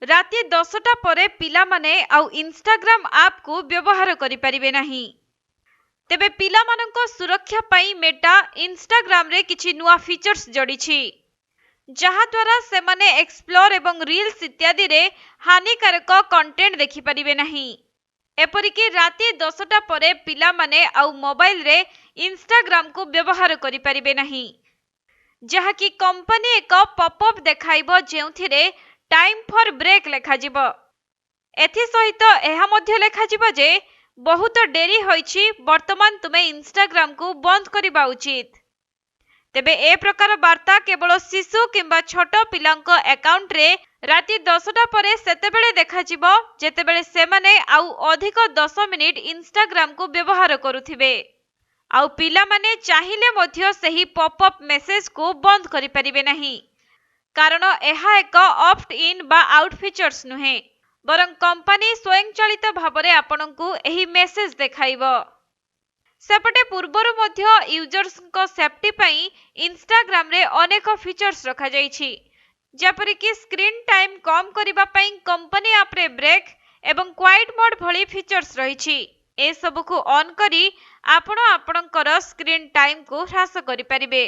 राति 10टा परे पिला माने आउ इंस्टाग्राम ऐप को व्यवहार करि परिबे नाही। तेबे पिला माननको सुरक्षा पाई मेटा इंस्टाग्राम रे किछि नुआ फीचर्स जोड़ी छी, जहा द्वारा से माने एक्सप्लोर एवं रील्स इत्यादि रे हानिकारक कंटेंट देखि परिबे नाही। एपरिकी राति 10टा परे पिला माने आउ मोबाइल रे इंस्टाग्राम को व्यवहार करि परिबे नाही, जहा कि कंपनी एक पॉपअप देखाइबो जेउथिरे टाइम फॉर ब्रेक लेखा जिवो। एथि सहित एहा मध्य लेखा जिवो जे बहुत डेरी होइछि, वर्तमान तुमे इंस्टाग्राम को बंद करिबा उचित। तेबे ए प्रकार वार्ता केवल शिशु किंबा छोट पिलांको अकाउंट रे राति 10टा परे सेतेबेले देखा जिवो जेतेबेले से माने आउ अधिक 10 मिनिट इंस्टाग्राम को व्यवहार करुथिबे। आउ पिला माने चाहिले मध्य सही पॉपअप मेसेज को बंद करि परिबे नाही, कारण एहा एक ऑप्ट इन बा आउट फीचर्स नुहे, बरं कंपनी स्वयंचालित भावरे आपनकु एही मेसेज देखाइबो। सेपटे पूर्वरु मध्य यूजर्स को सेफ्टी पई इंस्टाग्राम रे अनेक फीचर्स रखा जाइछि, जेपरि कि स्क्रीन टाइम कम करिबा पई कंपनी ऐप रे ब्रेक एवं क्वाइट मोड भली फीचर्स रहिछि। ए सब को ऑन करी आपण आपणकर स्क्रीन टाइम को ह्रास करि परिबे।